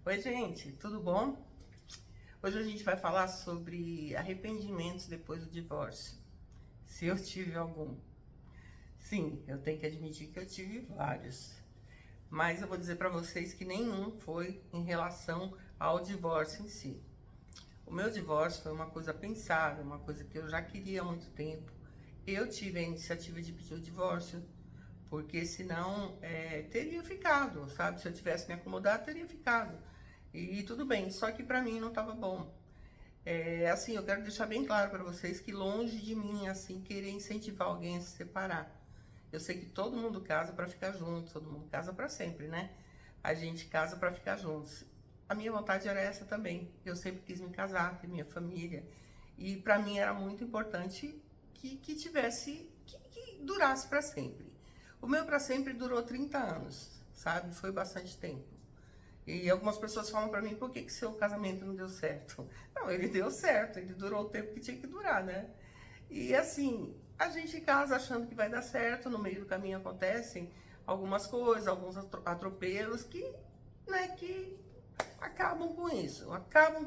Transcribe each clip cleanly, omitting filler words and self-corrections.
Oi, gente, tudo bom? Hoje a gente vai falar sobre arrependimentos depois do divórcio. Se eu tive algum. Sim, eu tenho que admitir que eu tive vários. Mas eu vou dizer para vocês que nenhum foi em relação ao divórcio em si. O meu divórcio foi uma coisa pensada, uma coisa que eu já queria há muito tempo. Eu tive a iniciativa de pedir o divórcio, porque senão teria ficado, sabe? Se eu tivesse me acomodado, teria ficado. E tudo bem, só que pra mim não estava bom. Assim, eu quero deixar bem claro para vocês que longe de mim, assim, querer incentivar alguém a se separar. Eu sei que todo mundo casa para ficar junto, todo mundo casa para sempre, né? A gente casa para ficar juntos. A minha vontade era essa também. Eu sempre quis me casar, ter minha família. E para mim era muito importante que tivesse, que durasse para sempre. O meu para sempre durou 30 anos, sabe? Foi bastante tempo. E algumas pessoas falam pra mim, por que seu casamento não deu certo? Não, ele deu certo, ele durou o tempo que tinha que durar, né? E assim, a gente casa achando que vai dar certo, no meio do caminho acontecem algumas coisas, alguns atropelos que acabam com isso, acabam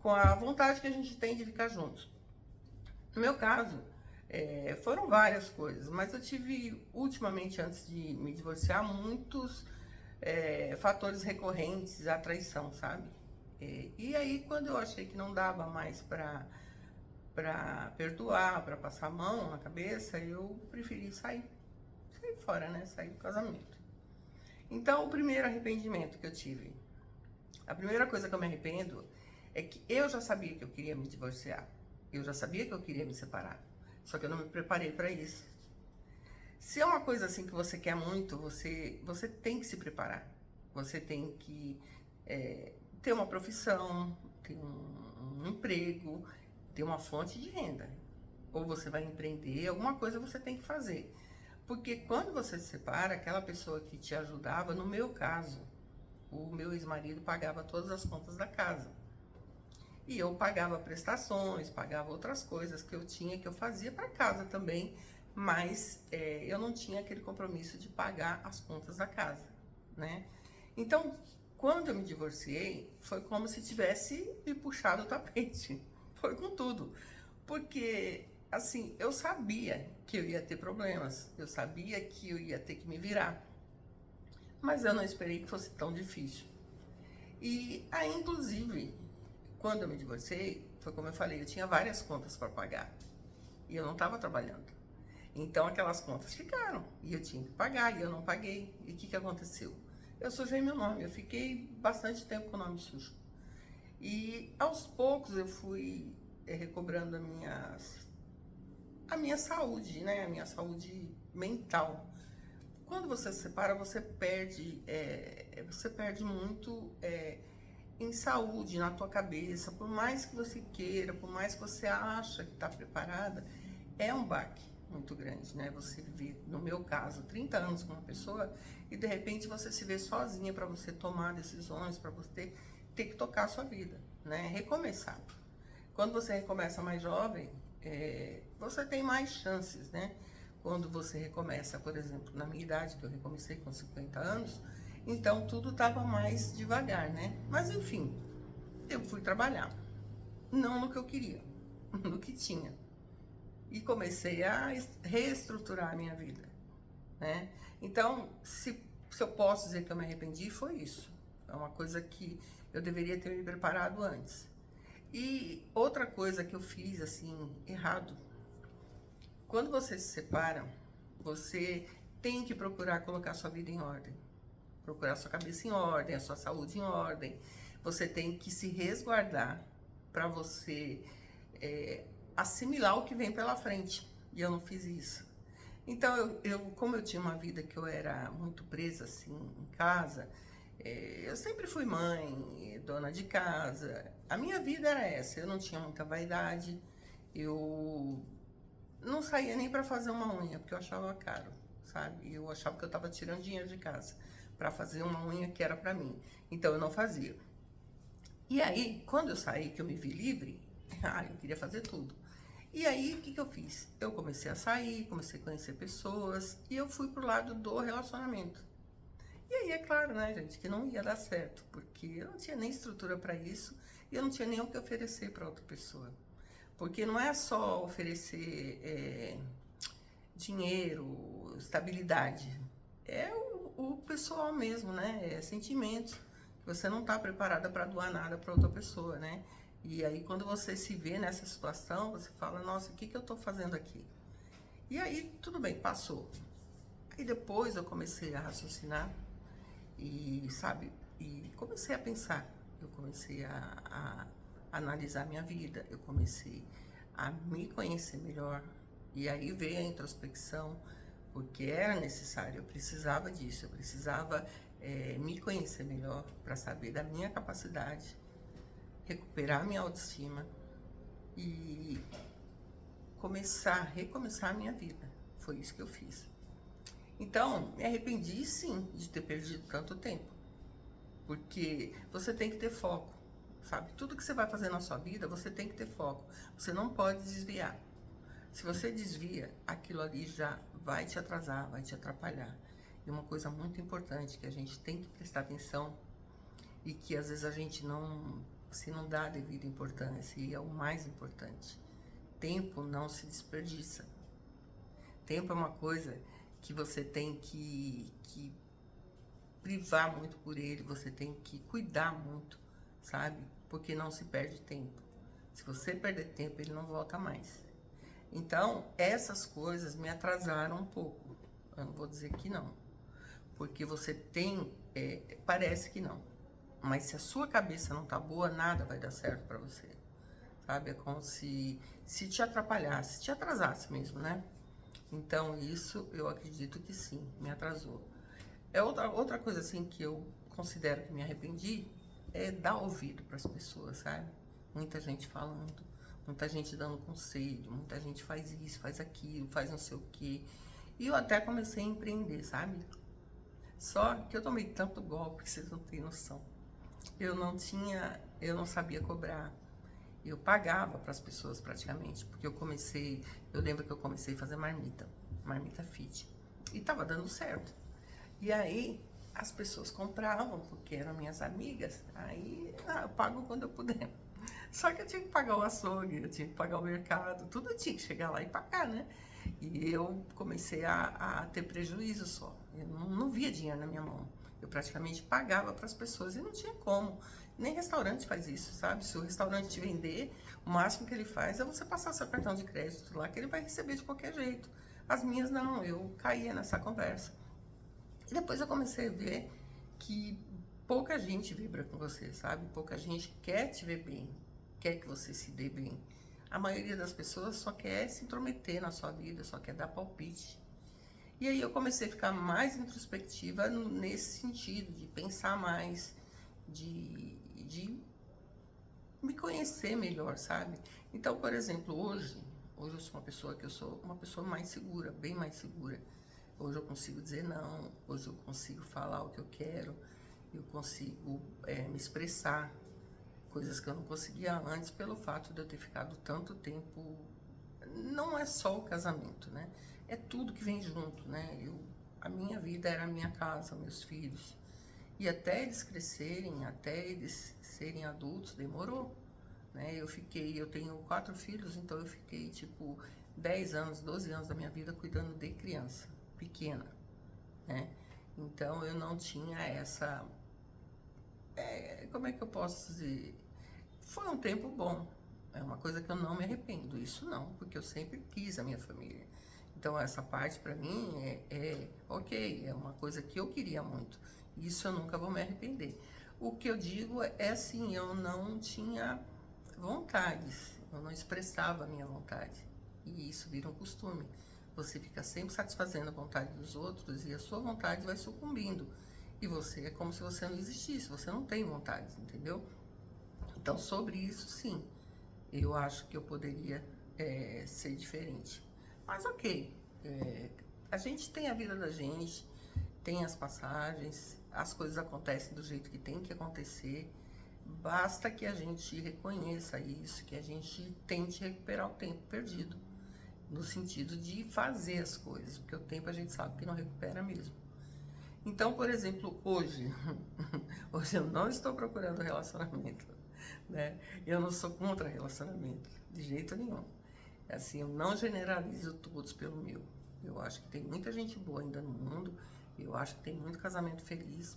com a vontade que a gente tem de ficar juntos. No meu caso, foram várias coisas, mas eu tive, ultimamente, antes de me divorciar, muitos fatores recorrentes à traição, sabe? E aí, quando eu achei que não dava mais pra perdoar, pra passar a mão na cabeça, eu preferi sair fora, né? Sair do casamento. Então, o primeiro arrependimento que eu tive, a primeira coisa que eu me arrependo é que eu já sabia que eu queria me divorciar. Eu já sabia que eu queria me separar. Só que eu não me preparei para isso. Se é uma coisa assim que você quer muito, você tem que se preparar. Você tem que ter uma profissão, ter um emprego, ter uma fonte de renda. Ou você vai empreender, alguma coisa você tem que fazer. Porque quando você se separa, aquela pessoa que te ajudava, no meu caso, o meu ex-marido pagava todas as contas da casa. E eu pagava prestações, pagava outras coisas que eu tinha, que eu fazia para casa também, mas eu não tinha aquele compromisso de pagar as contas da casa, né? Então, quando eu me divorciei, foi como se tivesse me puxado o tapete. Foi com tudo. Porque, assim, eu sabia que eu ia ter problemas, eu sabia que eu ia ter que me virar, mas eu não esperei que fosse tão difícil. E aí, inclusive, quando eu me divorciei, foi como eu falei, eu tinha várias contas para pagar e eu não estava trabalhando. Então aquelas contas ficaram e eu tinha que pagar e eu não paguei. E o que aconteceu? Eu sujei meu nome, eu fiquei bastante tempo com o nome sujo. E aos poucos eu fui recobrando a minha saúde, né? A minha saúde mental. Quando você se separa, você perde muito em saúde, na tua cabeça. Por mais que você queira, por mais que você acha que está preparada, é um baque muito grande, né? Você viver, no meu caso, 30 anos com uma pessoa e de repente você se vê sozinha para você tomar decisões, para você ter que tocar a sua vida, né? Recomeçar. Quando você recomeça mais jovem, você tem mais chances, né? Quando você recomeça, por exemplo, na minha idade, que eu recomecei com 50 anos, então tudo estava mais devagar, né? Mas enfim, eu fui trabalhar. Não no que eu queria, no que tinha. E comecei a reestruturar a minha vida, né? Então, se eu posso dizer que eu me arrependi, foi isso. É uma coisa que eu deveria ter me preparado antes. E outra coisa que eu fiz, assim, errado. Quando você se separa, você tem que procurar colocar sua vida em ordem. Procurar sua cabeça em ordem, a sua saúde em ordem. Você tem que se resguardar para você assimilar o que vem pela frente. E eu não fiz isso. Então, como eu tinha uma vida que eu era muito presa, assim, em casa, eu sempre fui mãe, dona de casa. A minha vida era essa. Eu não tinha muita vaidade. Eu não saía nem para fazer uma unha, porque eu achava caro, sabe? Eu achava que eu estava tirando dinheiro de casa para fazer uma unha que era para mim. Então, eu não fazia. E aí, quando eu saí, que eu me vi livre, eu queria fazer tudo. E aí, o que eu fiz? Eu comecei a sair, comecei a conhecer pessoas e eu fui pro lado do relacionamento. E aí é claro, né, gente, que não ia dar certo, porque eu não tinha nem estrutura para isso e eu não tinha nem o que oferecer para outra pessoa. Porque não é só oferecer dinheiro, estabilidade, é o pessoal mesmo, né? É sentimentos. Você não está preparada para doar nada para outra pessoa, né? E aí quando você se vê nessa situação, você fala, nossa, o que eu estou fazendo aqui? E aí, tudo bem, passou. Aí depois eu comecei a raciocinar e, sabe, e comecei a pensar. Eu comecei a analisar minha vida, eu comecei a me conhecer melhor. E aí veio a introspecção, porque era necessário, eu precisava disso, eu precisava me conhecer melhor para saber da minha capacidade, recuperar minha autoestima e recomeçar a minha vida. Foi isso que eu fiz. Então, me arrependi sim de ter perdido tanto tempo, porque você tem que ter foco, sabe? Tudo que você vai fazer na sua vida, você tem que ter foco. Você não pode desviar. Se você desvia, aquilo ali já vai te atrasar, vai te atrapalhar. E uma coisa muito importante que a gente tem que prestar atenção e que às vezes a gente não dá a devida importância, e é o mais importante. Tempo não se desperdiça. Tempo é uma coisa que você tem que privar muito por ele, você tem que cuidar muito, sabe? Porque não se perde tempo. Se você perder tempo, ele não volta mais. Então, essas coisas me atrasaram um pouco. Eu não vou dizer que não. Porque você tem, parece que não. Mas se a sua cabeça não tá boa, nada vai dar certo pra você. Sabe? É como se te atrapalhasse, te atrasasse mesmo, né? Então, isso eu acredito que sim, me atrasou. É outra coisa assim que eu considero que me arrependi é dar ouvido para as pessoas, sabe? Muita gente falando, muita gente dando conselho, muita gente faz isso, faz aquilo, faz não sei o quê. E eu até comecei a empreender, sabe? Só que eu tomei tanto golpe que vocês não têm noção. Eu não sabia cobrar. Eu pagava para as pessoas praticamente, porque eu lembro que eu comecei a fazer marmita fit. E tava dando certo. E aí as pessoas compravam, porque eram minhas amigas, aí eu pago quando eu puder. Só que eu tinha que pagar o açougue, eu tinha que pagar o mercado, tudo eu tinha que chegar lá e pagar, né? E eu comecei a ter prejuízo só. Eu não via dinheiro na minha mão. Eu praticamente pagava para as pessoas e não tinha como. Nem restaurante faz isso, sabe? Se o restaurante te vender, o máximo que ele faz é você passar seu cartão de crédito lá, que ele vai receber de qualquer jeito. As minhas não, eu caía nessa conversa. E depois eu comecei a ver que pouca gente vibra com você, sabe? Pouca gente quer te ver bem, quer que você se dê bem. A maioria das pessoas só quer se intrometer na sua vida, só quer dar palpite. E aí eu comecei a ficar mais introspectiva nesse sentido, de pensar mais, de me conhecer melhor, sabe? Então, por exemplo, hoje eu sou uma pessoa mais segura, bem mais segura. Hoje eu consigo dizer não, hoje eu consigo falar o que eu quero, eu consigo me expressar, coisas que eu não conseguia antes pelo fato de eu ter ficado tanto tempo. Não é só o casamento, né? É tudo que vem junto, né? A minha vida era a minha casa, meus filhos. E até eles crescerem, até eles serem adultos, demorou, né? Eu tenho 4 filhos, então eu fiquei tipo 10 anos, 12 anos da minha vida cuidando de criança pequena, né? Então eu não tinha essa, como é que eu posso dizer? Foi um tempo bom, é uma coisa que eu não me arrependo, isso não, porque eu sempre quis a minha família. Então essa parte pra mim é ok, é uma coisa que eu queria muito. Isso eu nunca vou me arrepender. O que eu digo é assim, eu não tinha vontades, eu não expressava a minha vontade. E isso vira um costume. Você fica sempre satisfazendo a vontade dos outros e a sua vontade vai sucumbindo. E você é como se você não existisse, você não tem vontades, entendeu? Então, sobre isso, sim, eu acho que eu poderia ser diferente. Mas, ok, a gente tem a vida da gente, tem as passagens, as coisas acontecem do jeito que tem que acontecer. Basta que a gente reconheça isso, que a gente tente recuperar o tempo perdido, no sentido de fazer as coisas, porque o tempo a gente sabe que não recupera mesmo. Então, por exemplo, hoje, hoje eu não estou procurando relacionamento, né? Eu não sou contra relacionamento, de jeito nenhum. Assim, eu não generalizo todos pelo meu. Eu acho que tem muita gente boa ainda no mundo, eu acho que tem muito casamento feliz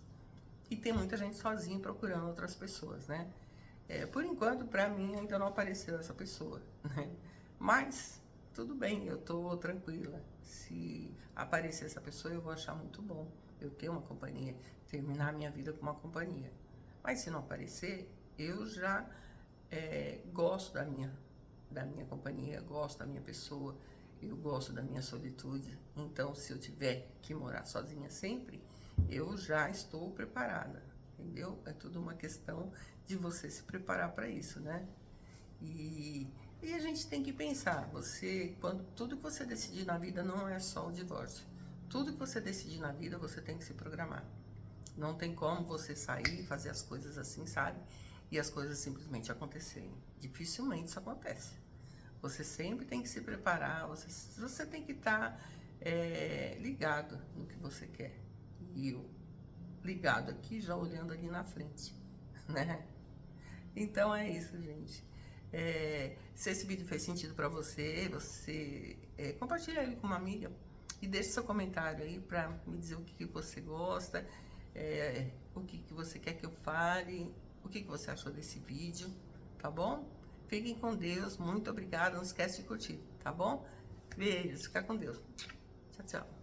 e tem muita gente sozinha procurando outras pessoas, né? Por enquanto, pra mim, ainda não apareceu essa pessoa, né? Mas, tudo bem, eu tô tranquila. Se aparecer essa pessoa, eu vou achar muito bom eu ter uma companhia, terminar a minha vida com uma companhia. Mas se não aparecer, eu já gosto da minha companhia, gosto da minha pessoa, eu gosto da minha solitude. Então, se eu tiver que morar sozinha sempre, eu já estou preparada, entendeu? É tudo uma questão de você se preparar para isso, né? E a gente tem que pensar, tudo que você decidir na vida não é só o divórcio. Tudo que você decidir na vida, você tem que se programar. Não tem como você sair e fazer as coisas assim, sabe? E as coisas simplesmente acontecerem. Dificilmente isso acontece. Você sempre tem que se preparar, você tem que estar ligado no que você quer. E eu ligado aqui, já olhando ali na frente, né? Então é isso, gente. Se esse vídeo fez sentido para você, compartilha ele com uma amiga e deixe seu comentário aí para me dizer o que você gosta, o que você quer que eu fale, o que você achou desse vídeo, tá bom? Fiquem com Deus, muito obrigada, não esquece de curtir, tá bom? Beijos, fica com Deus. Tchau, tchau.